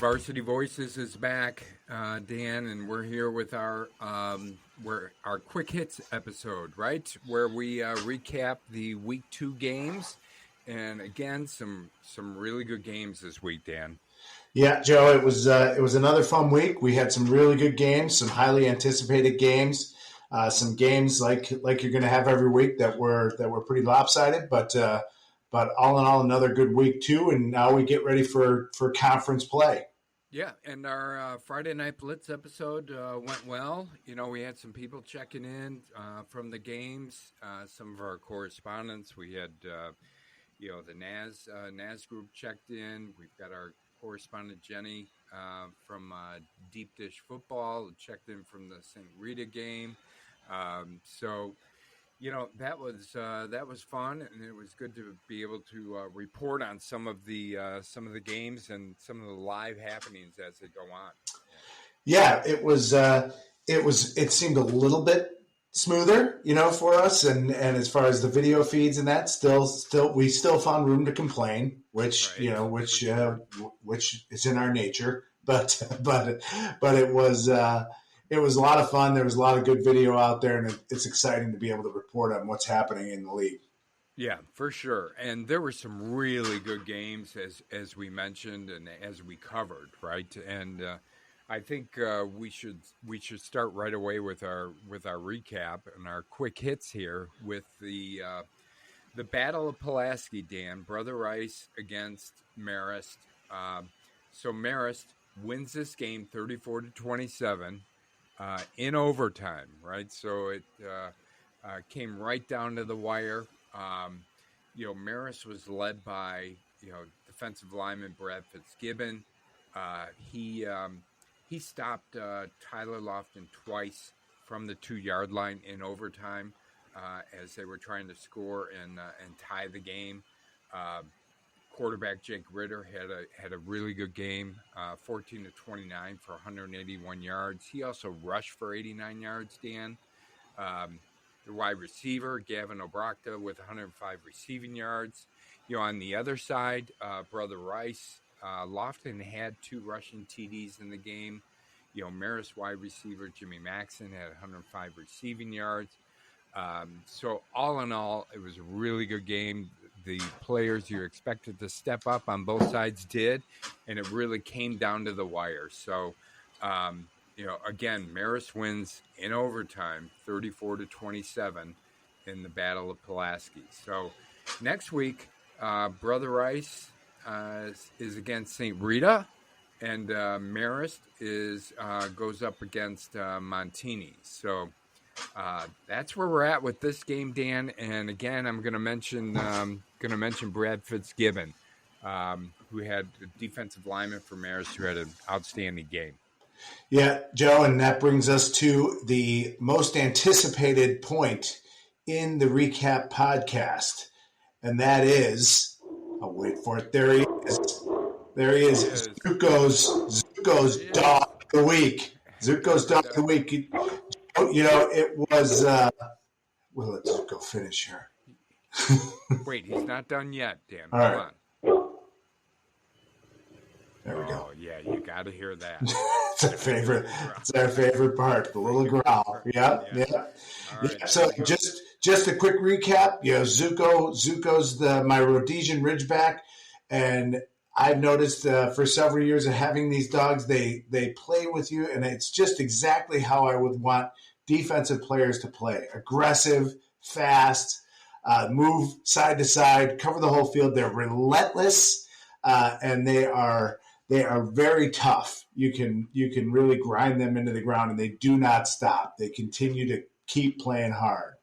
Varsity Voices is back, Dan, and we're here with our quick hits episode, right, where we recap the week 2 games, and again some really good games this week, Dan. Yeah, Joe, it was another fun week. We had some really good games, some highly anticipated games, some games like you're going to have every week that were pretty lopsided, but all in all, another good week too. And now we get ready for conference play. Yeah, and our Friday Night Blitz episode went well. You know, we had some people checking in from the games. Some of our correspondents. We had, the NAS group checked in. We've got our correspondent Jenny from Deep Dish Football checked in from the St. Rita game. So, that was fun, and it was good to be able to report on some of the games and some of the live happenings as they go on. Yeah, it seemed a little bit smoother, for us, and as far as the video feeds and that, we still found room to complain, which right. Which is in our nature, but it was a lot of fun. There was a lot of good video out there, and it's exciting to be able to report on what's happening in the league. Yeah, for sure. And there were some really good games, as we mentioned and as we covered, right? And I think we should start right away with our recap and our quick hits here with the Battle of Pulaski, Dan. Brother Rice against Marist. So Marist wins this game 34-27. In overtime, right? So it came right down to the wire. Marist was led by defensive lineman Brad Fitzgibbon. He stopped Tyler Lofton twice from the 2-yard line in overtime as they were trying to score and tie the game. Quarterback Jake Ritter had a really good game, 14-29 for 181 yards. He also rushed for 89 yards, Dan. The wide receiver, Gavin Obrachta, with 105 receiving yards. On the other side, Brother Rice, Lofton had 2 rushing TDs in the game. Marist wide receiver Jimmy Maxson had 105 receiving yards. So all in all, it was a really good game. The players you're expected to step up on both sides did, and it really came down to the wire. So, again, Marist wins in overtime, 34-27 in the Battle of Pulaski. So next week, Brother Rice is against St. Rita, and Marist goes up against Montini. So that's where we're at with this game, Dan. And again, I'm going to mention Brad Fitzgibbon, who had a defensive lineman for Marist who had an outstanding game. Yeah, Joe, and that brings us to the most anticipated point in the recap podcast, and that is, I'll wait for it. There he is. There he is. Zuko's Dawg of the Week. Zuko's Dawg of the Week. It was. Well, let's go finish here. Wait, he's not done yet, Dan. All Hold right. on. There we go. Oh, yeah, you got to hear that. It's our favorite. It's our favorite part, the little growl. Yeah. Right, yeah. So just a quick recap. Zuko's my Rhodesian Ridgeback, and I've noticed for several years of having these dogs, they play with you, and it's just exactly how I would want defensive players to play: aggressive, fast, move side to side, cover the whole field. They're relentless, and they are very tough. You can really grind them into the ground, and they do not stop. They continue to keep playing hard.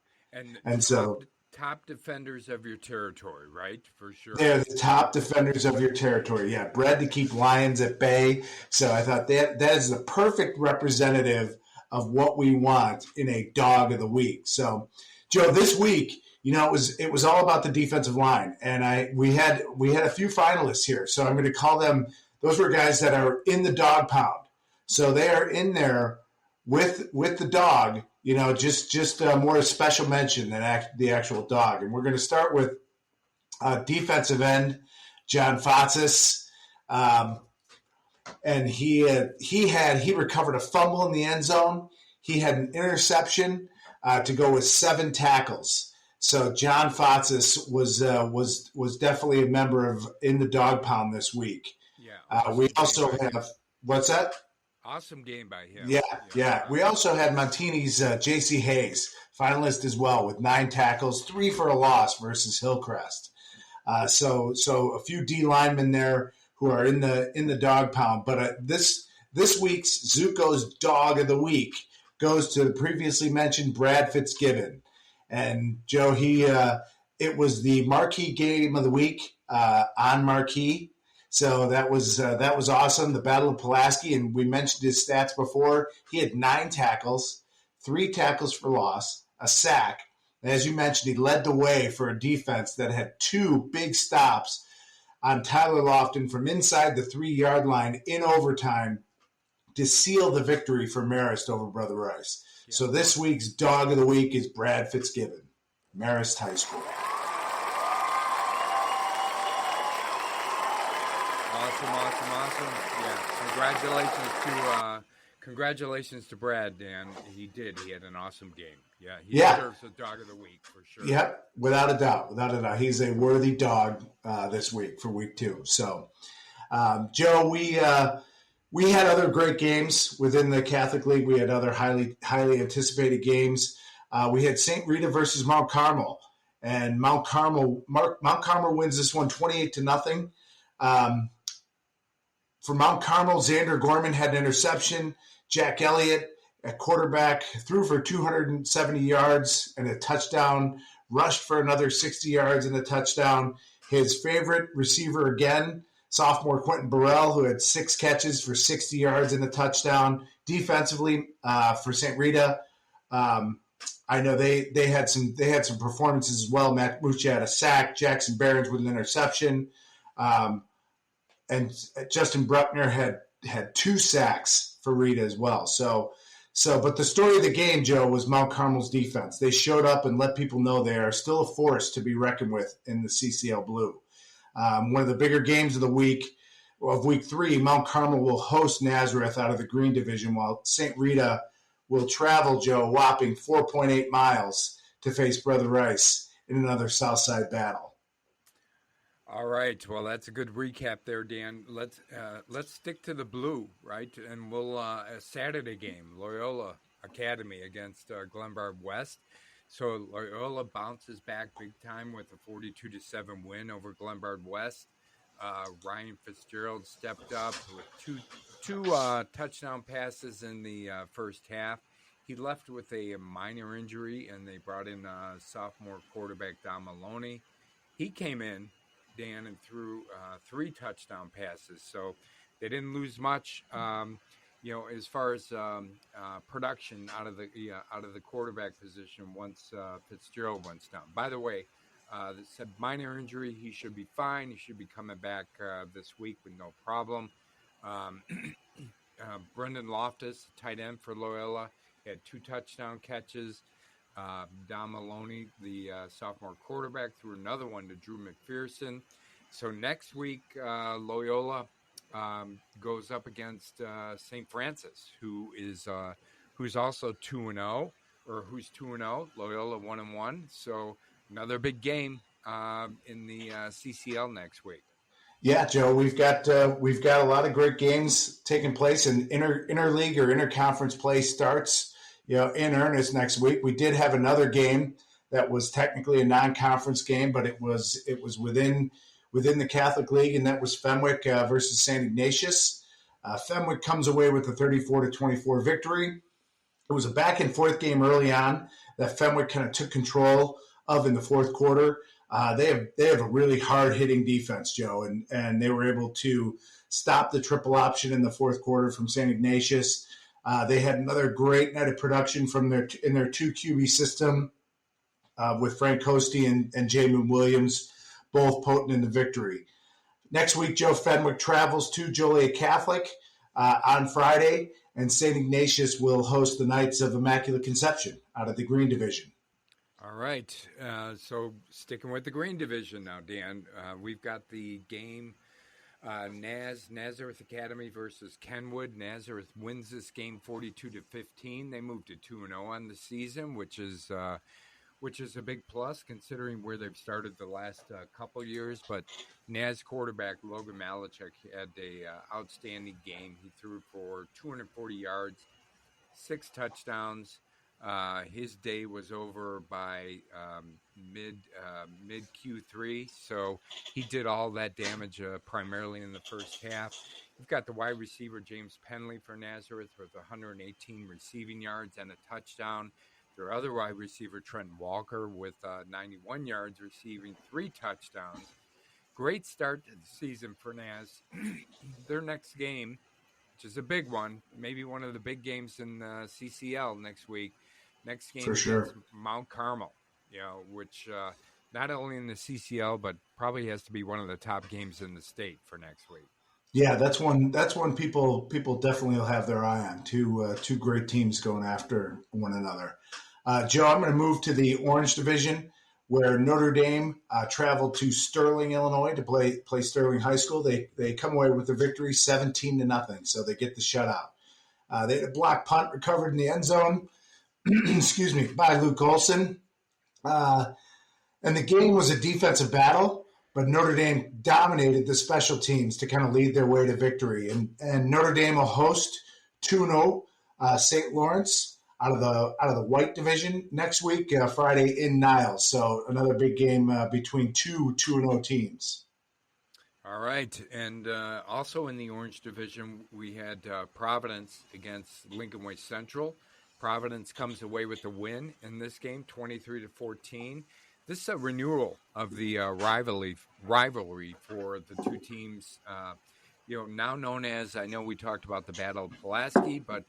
And so top defenders of your territory, right? For sure. They're the top defenders of your territory. Yeah, bred to keep lions at bay. So I thought that is the perfect representative of what we want in a Dog of the Week. So, Joe, this week, it was all about the defensive line, and we had a few finalists here. So I'm going to call them. Those were guys that are in the dog pound. So they are in there with the dog. Just more special mention than the actual dog. And we're going to start with defensive end John Fatsis. and he recovered a fumble in the end zone. He had an interception to go with 7 tackles. So John Fotsis was definitely a member of in the dog pound this week. Yeah. Awesome we also game have what's that? Awesome game by him. Yeah. We also had Montini's J.C. Hayes, finalist as well, with 9 tackles, 3 for a loss versus Hillcrest. So a few D linemen there who are in the dog pound. But this week's Zuko's Dog of the Week goes to the previously mentioned Brad Fitzgibbon. And Joe, it was the marquee game of the week on Marquee. So that was awesome. The Battle of Pulaski, and we mentioned his stats before. He had 9 tackles, 3 tackles for loss, a sack. And as you mentioned, he led the way for a defense that had 2 big stops on Tyler Lofton from inside the 3-yard line in overtime to seal the victory for Marist over Brother Rice. Yeah. So this week's Dog of the Week is Brad Fitzgibbon, Marist High School. Awesome. Yeah, congratulations to Brad, Dan. He did. He had an awesome game. Yeah, he deserves a Dog of the Week for sure. Yeah, without a doubt. He's a worthy dog this week for week 2. So, Joe, we had other great games within the Catholic League. We had other highly anticipated games. We had St. Rita versus Mount Carmel, and Mount Carmel wins this one 28-0. For Mount Carmel, Xander Gorman had an interception. Jack Elliott at quarterback threw for 270 yards and a touchdown, rushed for another 60 yards and a touchdown. His favorite receiver again, sophomore Quentin Burrell, who had 6 catches for 60 yards and a touchdown. Defensively, for St. Rita, I know they had some performances as well. Matt Mucci had a sack, Jackson Barons with an interception, and Justin Bruckner had 2 sacks for Rita as well. But the story of the game, Joe, was Mount Carmel's defense. They showed up and let people know they are still a force to be reckoned with in the CCL Blue. One of the bigger games of week 3, Mount Carmel will host Nazareth out of the Green Division, while St. Rita will travel, Joe, a whopping 4.8 miles to face Brother Rice in another Southside battle. All right. Well, that's a good recap there, Dan. Let's stick to the blue, right? And we'll a Saturday game, Loyola Academy against Glenbard West. So Loyola bounces back big time with a 42-7 win over Glenbard West. Ryan Fitzgerald stepped up with two touchdown passes in the first half. He left with a minor injury, and they brought in sophomore quarterback Don Maloney. He came in, Dan, and threw 3 touchdown passes. So they didn't lose much, as far as production out of the quarterback position once Fitzgerald went down. By the way, they said minor injury. He should be fine. He should be coming back this week with no problem. Brendan Loftus, tight end for Loyola, had 2 touchdown catches. Don Maloney, the sophomore quarterback, threw another one to Drew McPherson. So next week, Loyola goes up against St. Francis, who's also 2-0, or who's 2-0. Loyola 1-1. So another big game in the CCL next week. Yeah, Joe, we've got a lot of great games taking place, and interleague or interconference play starts in earnest next week. We did have another game that was technically a non-conference game, but it was within the Catholic League, and that was Fenwick versus St. Ignatius. Fenwick comes away with a 34-24 victory. It was a back-and-forth game early on that Fenwick kind of took control of in the fourth quarter. They have a really hard-hitting defense, Joe, and they were able to stop the triple option in the fourth quarter from St. Ignatius. They had another great night of production from their 2 QB system with Frank Costi and Jamin Williams, both potent in the victory. Next week, Joe, Fenwick travels to Joliet Catholic on Friday, and St. Ignatius will host the Knights of Immaculate Conception out of the Green Division. All right. So sticking with the Green Division now, Dan, we've got the game Nazareth Academy versus Kenwood. Nazareth wins this game 42-15. They moved to 2-0 on the season, which is a big plus considering where they've started the last couple years. But Naz quarterback Logan Malachek had a outstanding game. He threw for 240 yards, 6 touchdowns. His day was over by mid Q3, so he did all that damage primarily in the first half. You've got the wide receiver James Penley for Nazareth with 118 receiving yards and a touchdown. Their other wide receiver Trenton Walker with 91 yards receiving, 3 touchdowns. Great start to the season for Naz. Their next game, which is a big one, maybe one of the big games in CCL next week. Next game For against sure. Mount Carmel, which not only in the CCL, but probably has to be one of the top games in the state for next week. Yeah, that's one. That's one people definitely will have their eye on. Two great teams going after one another. Joe, I'm going to move to the Orange Division, where Notre Dame traveled to Sterling, Illinois, to play Sterling High School. They come away with the victory, 17-0. So they get the shutout. They had a block punt recovered in the end zone. Excuse me, by Luke Olson. And the game was a defensive battle, but Notre Dame dominated the special teams to kind of lead their way to victory. And Notre Dame will host 2-0 St. Lawrence out of the white division next week, Friday in Niles. So another big game between two 2-0 teams. All right, and also in the Orange Division, we had Providence against Lincoln Way Central. Providence comes away with the win in this game, 23-14. This is a renewal of the rivalry for the two teams. Now known as, I know we talked about the Battle of Pulaski, but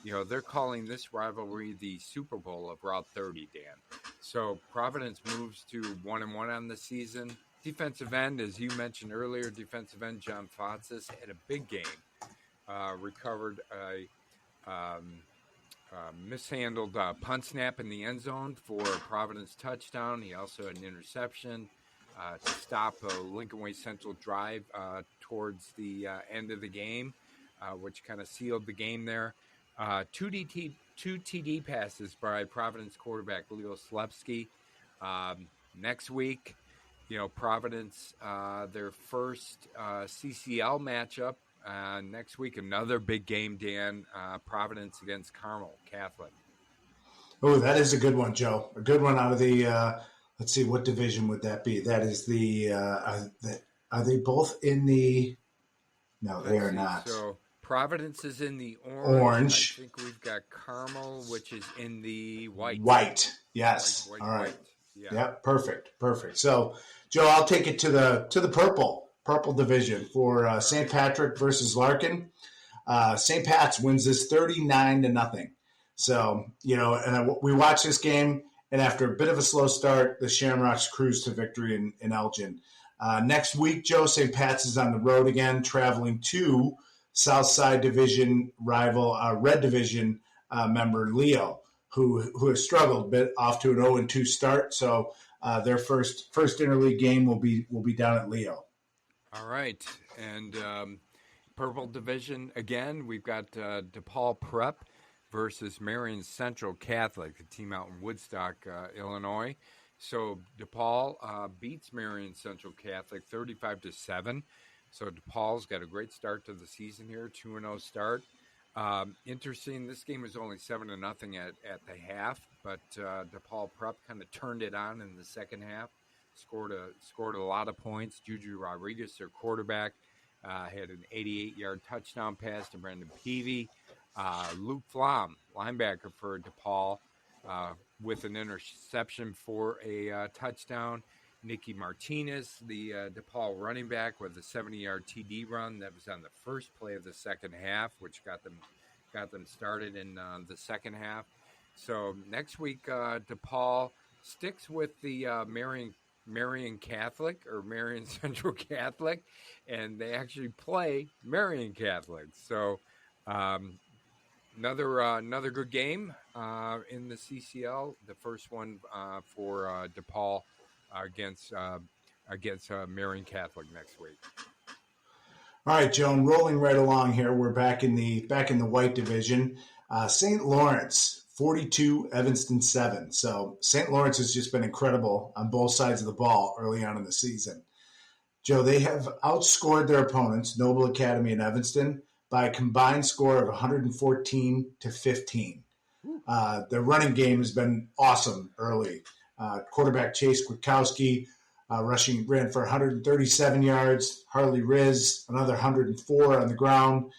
they're calling this rivalry the Super Bowl of Route 30, Dan. So Providence moves to 1-1 on the season. Defensive end, as you mentioned earlier, defensive end John Fotzis had a big game. Recovered a mishandled punt snap in the end zone for a Providence touchdown. He also had an interception to stop a Lincoln Way Central drive towards the end of the game, which kind of sealed the game there. Two TD passes by Providence quarterback Leo Slepsky. Next week, Providence, their first CCL matchup. Next week, another big game, Dan. Providence against Carmel Catholic. Oh, that is a good one, Joe. A good one out of the, let's see, what division would that be? That is the, are they both in the, no, they are not. So Providence is in the orange. I think we've got Carmel, which is in the white. White, yes. White, all right. White. Yeah. Yep, perfect. So, Joe, I'll take it to the purple division for St. Patrick versus Larkin. St. Pat's wins this 39-0. So, and we watched this game, and after a bit of a slow start, the Shamrocks cruised to victory in Elgin. Next week, Joe, St. Pat's is on the road again, traveling to Southside Division rival, Red Division member Leo, who has struggled a bit off to an 0-2 start. So their first interleague game will be down at Leo. All right, and Purple Division again. We've got DePaul Prep versus Marion Central Catholic, a team out in Woodstock, Illinois. So DePaul beats Marion Central Catholic 35-7. So DePaul's got a great start to the season here, 2-0 start. Interesting, this game was only 7-0 at the half, but DePaul Prep kind of turned it on in the second half, scored a lot of points. Juju Rodriguez, their quarterback, had an 88-yard touchdown pass to Brendan Peavy. Luke Flom, linebacker for DePaul, with an interception for a touchdown. Nicky Martinez, the DePaul running back, with a 70-yard TD run. That was on the first play of the second half, which got them started in the second half. So next week, DePaul sticks with the Marion Catholic or Marion Central Catholic, and they actually play Marion Catholic. So another good game in the CCL. The first one for DePaul against Marion Catholic next week. All right, Joan, rolling right along here. We're back in the white division. St. Lawrence 42, Evanston 7. So St. Lawrence has just been incredible on both sides of the ball early on in the season. Joe, they have outscored their opponents, Noble Academy and Evanston, by a combined score of 114-15. Their running game has been awesome early. Quarterback Chase Kwiatkowski ran for 137 yards. Harley Riz, another 104 on the ground.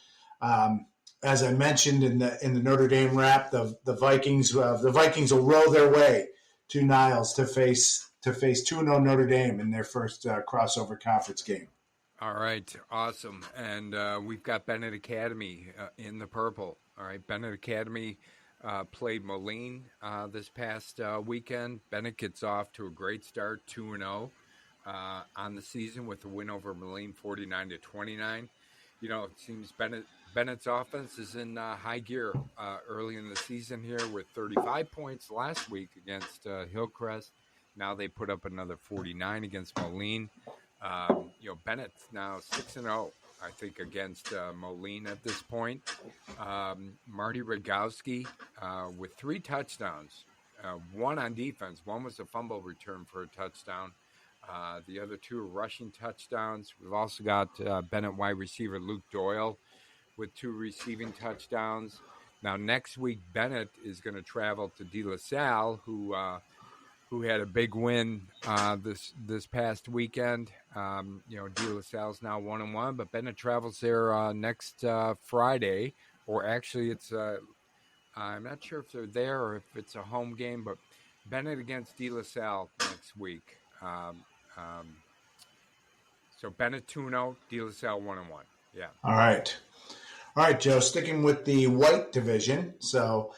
As I mentioned in the Notre Dame wrap, the Vikings will row their way to Niles to face 2-0 Notre Dame in their first crossover conference game. All right, awesome. And we've got Bennett Academy in the purple. All right, Bennett Academy played Moline this past weekend. Bennett gets off to a great start, 2-0 on the season with a win over Moline, 49-29. You know, it seems Bennett's offense is in high gear early in the season here with 35 points last week against Hillcrest. Now they put up another 49 against Moline. You know, Bennett's now 6-0, I think, against Moline at this point. Marty Rogowski with 3 touchdowns, one on defense. One was a fumble return for a touchdown. The other 2 are rushing touchdowns. We've also got Bennett wide receiver Luke Doyle with 2 receiving touchdowns. Now, next week, Bennett is going to travel to De La Salle, who had a big win this past weekend. You know, De La Salle's now 1-1, but Bennett travels there next Friday, or actually it's I'm not sure if they're there or if it's a home game, but Bennett against De La Salle next week. So Bennett 2-0, De La Salle 1-1. Yeah. All right, Joe. Sticking with the white division, so.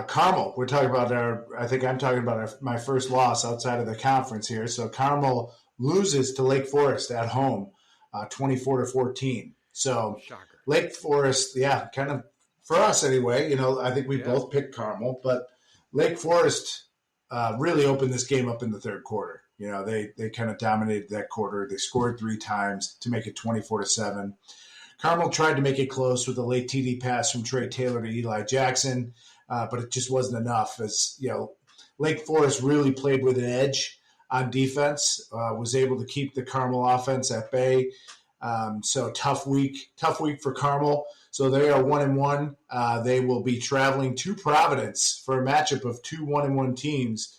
Carmel, we're talking about I think I'm talking about my first loss outside of the conference here. So Carmel loses to Lake Forest at home, 24-14. So Shocker. Lake Forest, yeah, kind of for us anyway. You know, I think we both picked Carmel, but Lake Forest really opened this game up in the third quarter. You know, they kind of dominated that quarter. They scored 3 times to make it 24-7. Carmel tried to make it close with a late TD pass from Trey Taylor to Eli Jackson. But it just wasn't enough. As you know, Lake Forest really played with an edge on defense, was able to keep the Carmel offense at bay. So tough week for Carmel. So they are 1-1. They will be traveling to Providence for a matchup of 2 1-1 teams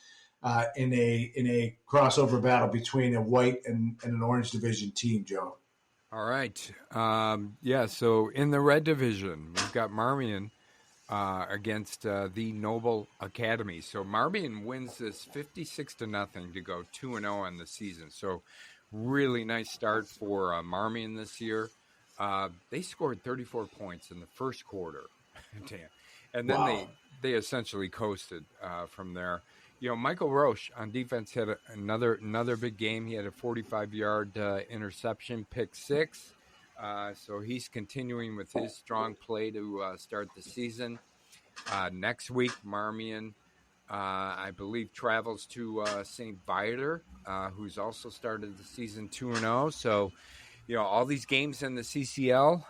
in a crossover battle between a white and an orange division team. Joe. All right. So in the red division, we've got Marmion against the Noble Academy. So Marmion wins this 56-0 to go 2-0 on the season. So really nice start for Marmion this year. They scored 34 points in the first quarter. Damn. And then they essentially coasted from there. You know, Michael Roche on defense had another big game. He had a 45-yard interception, pick 6. So he's continuing with his strong play to start the season. Next week, Marmion, I believe, travels to St. Viator, who's also started the season 2-0. So, you know, all these games in the CCL,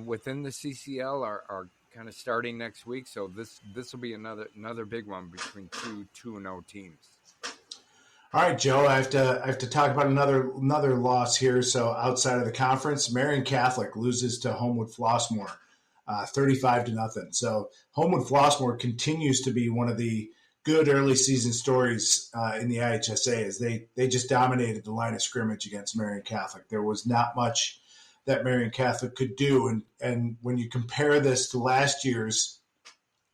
within the CCL, are kind of starting next week. So this will be another big one between 2-0 teams. All right, Joe. I have to talk about another loss here. So outside of the conference, Marian Catholic loses to Homewood Flossmoor, 35-0. So Homewood Flossmoor continues to be one of the good early season stories in the IHSA, as they just dominated the line of scrimmage against Marian Catholic. There was not much that Marian Catholic could do, and when you compare this to last year's,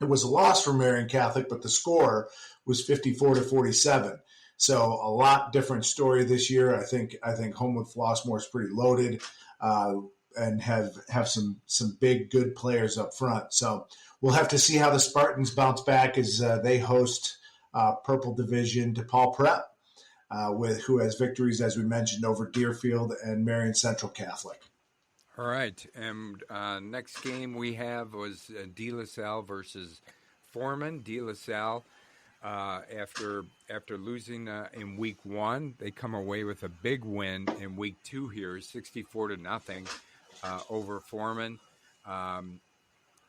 it was a loss for Marian Catholic, but the score was 54-47. So a lot different story this year. I think Homewood Flossmoor is pretty loaded and have some big good players up front. So we'll have to see how the Spartans bounce back as they host Purple Division DePaul Prep, who has victories, as we mentioned, over Deerfield and Marion Central Catholic. All right, and next game we have was De La Salle versus Foreman. De La Salle, after losing in week 1, they come away with a big win in week 2 here, 64-0. over Foreman. Um,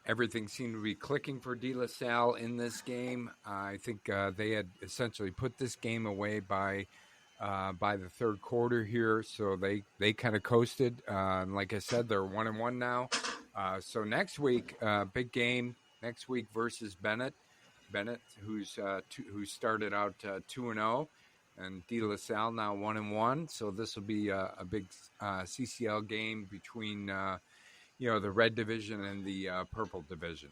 Everything seemed to be clicking for De La Salle in this game. I think they had essentially put this game away by the third quarter here, so they kind of coasted. And like I said, they're 1-1 now. So next week, big game next week versus Bennett. Bennett, who started out 2-0, and De La Salle now 1-1. So this will be a big CCL game between the red division and the purple division.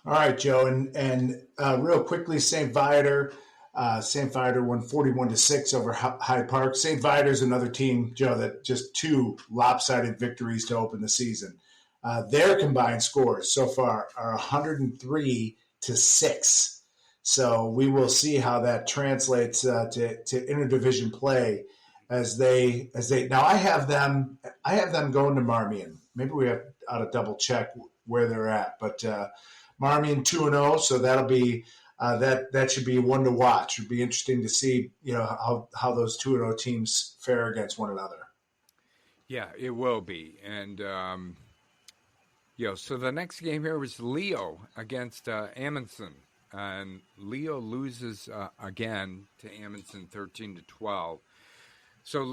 All right, Joe, and real quickly, St. Viator. St. Viator won 41-6 over Hyde Park. St. Viator is another team, Joe, that just 2 lopsided victories to open the season. Their combined scores so far are 103-6. So we will see how that translates to interdivision play as they now I have them going to Marmion. Maybe we ought to double check where they're at, but Marmion 2-0, so that'll be that should be one to watch. It'd be interesting to see how those 2-0 teams fare against one another. Yeah, it will be, and so the next game here was Leo against Amundsen, and Leo loses again to Amundsen 13-12. So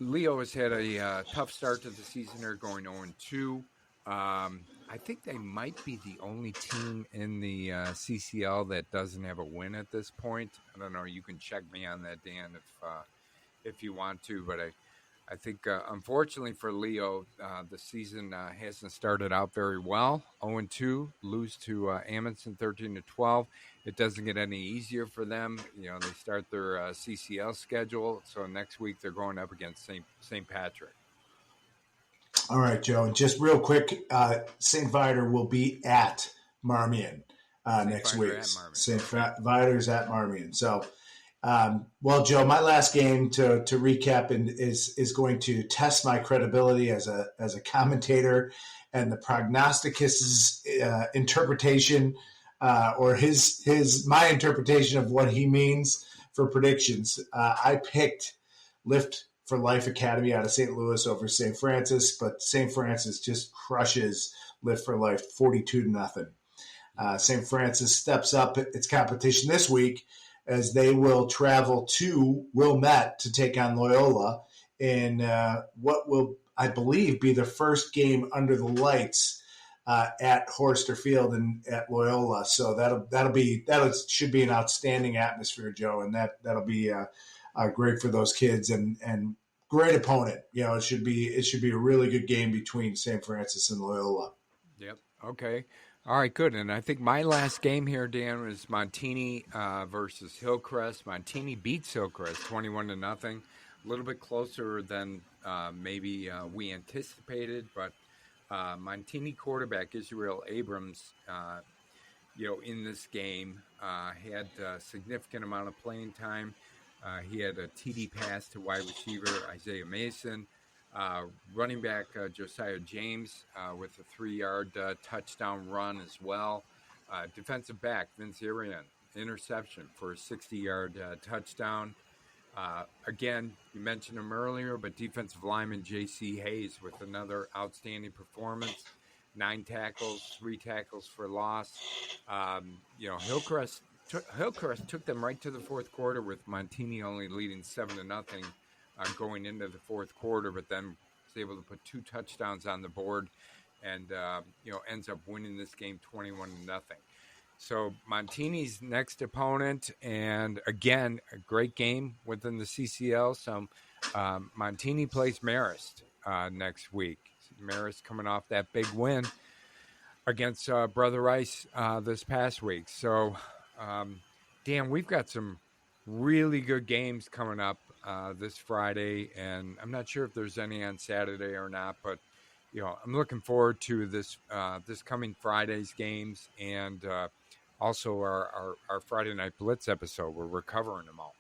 Leo has had a tough start to the season. They're going 0-2. I think they might be the only team in the CCL that doesn't have a win at this point. I don't know. You can check me on that, Dan, if you want to. But I think, unfortunately for Leo, the season hasn't started out very well. 0-2, lose to Amundsen 13-12. It doesn't get any easier for them. They start their CCL schedule. So next week they're going up against St. Patrick. All right, Joe. And just real quick, St. Viator will be at Marmion next week. St. Viator's at Marmion. So, Joe, my last game to recap is going to test my credibility as a commentator and the prognosticist's interpretation or my interpretation of what he means for predictions. I picked Lift for Life Academy out of St. Louis over St. Francis, but St. Francis just crushes Lift for Life 42-0. St. Francis steps up its competition this week as they will travel to Wilmette to take on Loyola in what will, I believe, be the first game under the lights at Horster Field and at Loyola. So that should be an outstanding atmosphere, Joe, and that'll be great for those kids and great opponent. It should be a really good game between St. Francis and Loyola. Yep. Okay. All right, good. And I think my last game here, Dan, was Montini versus Hillcrest. Montini beats Hillcrest 21-0. A little bit closer than maybe we anticipated, but Montini quarterback Israel Abrams, in this game had a significant amount of playing time. He had a TD pass to wide receiver Isaiah Mason. Running back Josiah James with a 3-yard touchdown run as well. Defensive back Vince Arian, interception for a 60-yard touchdown. Again, you mentioned him earlier, but defensive lineman J.C. Hayes with another outstanding performance. 9 tackles, 3 tackles for loss. Hillcrest took them right to the fourth quarter with Montini only leading 7-0 going into the fourth quarter, but then was able to put 2 touchdowns on the board and, ends up winning this game 21-0. So Montini's next opponent, and again, a great game within the CCL. So Montini plays Marist next week. Marist coming off that big win against Brother Rice this past week. So, Dan, we've got some really good games coming up this Friday, and I'm not sure if there's any on Saturday or not, but I'm looking forward to this coming Friday's games and also our Friday Night Blitz episode where we're covering them all.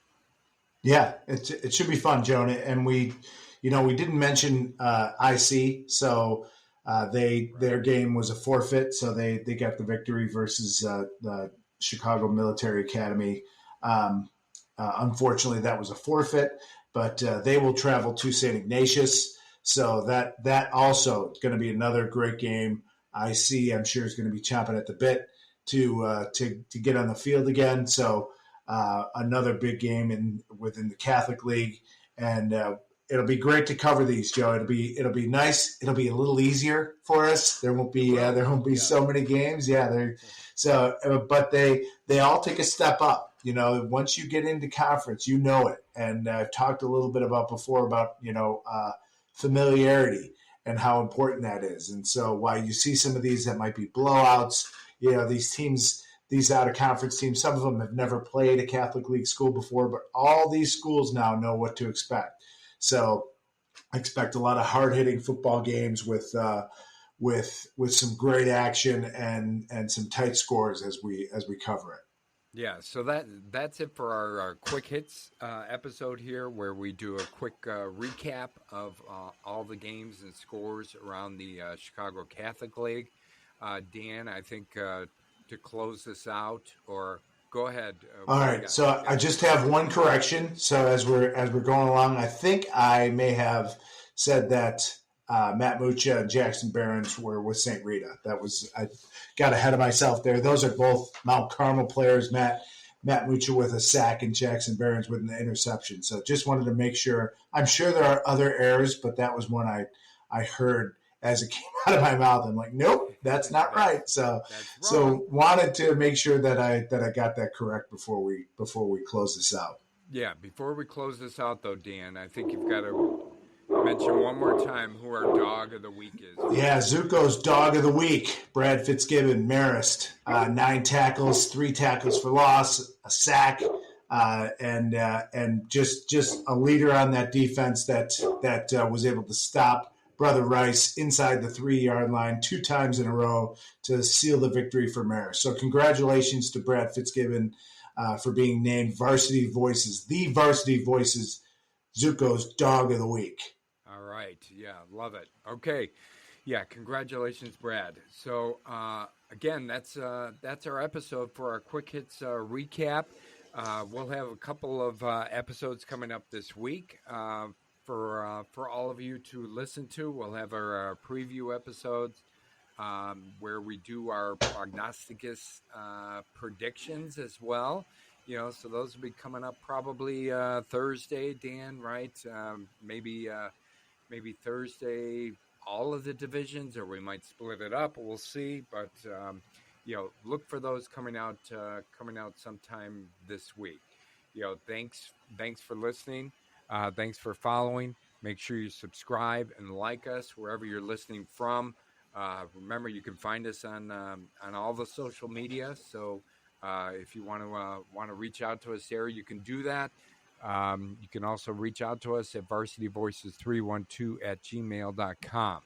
Yeah, it should be fun, Joan. And we didn't mention IC, so their game was a forfeit, so they got the victory versus the Chicago Military Academy. Unfortunately, that was a forfeit, but they will travel to St. Ignatius So that also going to be another great game. I'm sure is going to be chomping at the bit to get on the field again. So another big game within the Catholic League, and it'll be great to cover these, Joe. It'll be nice. It'll be a little easier for us. There won't be so many games. Yeah, but they all take a step up. Once you get into conference, it. And I've talked a little bit before about familiarity and how important that is. And so while you see some of these that might be blowouts, these teams, these out of conference teams, some of them have never played a Catholic League school before, but all these schools now know what to expect. So I expect a lot of hard hitting football games with some great action and some tight scores as we cover it. Yeah, so that's it for our quick hits episode here, where we do a quick recap of all the games and scores around the Chicago Catholic League. Dan, I think to close this out, or go ahead. All right, so I just have one correction. So as we're going along, I think I may have said that Matt Mucha and Jackson Barons were with St. Rita. I got ahead of myself there. Those are both Mount Carmel players. Matt Mucha with a sack and Jackson Barons with an interception. So just wanted to make sure. I'm sure there are other errors, but that was one I heard as it came out of my mouth. I'm like, nope, that's not right. So wanted to make sure that I got that correct before we close this out. Yeah, before we close this out though, Dan, I think you've got to mention one more time who our dog of the week is. Yeah, Zuko's dog of the week, Brad Fitzgibbon, Marist. 9 tackles, 3 tackles for loss, a sack, and just a leader on that defense that was able to stop Brother Rice inside the 3-yard line 2 times in a row to seal the victory for Marist. So congratulations to Brad Fitzgibbon for being named the Varsity Voices, Zuko's dog of the week. All right. Yeah, love it. Okay. Yeah, congratulations, Brad. So, again, that's our episode for our Quick Hits recap. We'll have a couple of episodes coming up this week for all of you to listen to. We'll have our preview episodes where we do our prognosticus predictions as well. So those will be coming up probably Thursday, Dan, right? Maybe Thursday, all of the divisions, or we might split it up. We'll see. But look for those coming out sometime this week. Thanks for listening. Thanks for following. Make sure you subscribe and like us wherever you're listening from. Remember, you can find us on all the social media. So if you want to reach out to us there, you can do that. You can also reach out to us at varsityvoices312@gmail.com.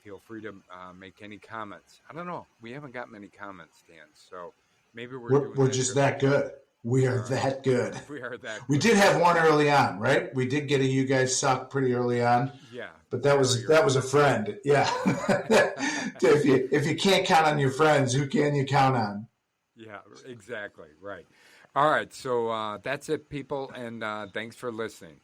Feel free to make any comments. I don't know. We haven't got many comments, Dan. So maybe we're just that good. We are that good. We are that good. We did have one early on, right? We did get a you guys suck pretty early on. Yeah. But that was a friend. Yeah. If you can't count on your friends, who can you count on? Yeah, exactly. Right. All right. So that's it, people. And thanks for listening.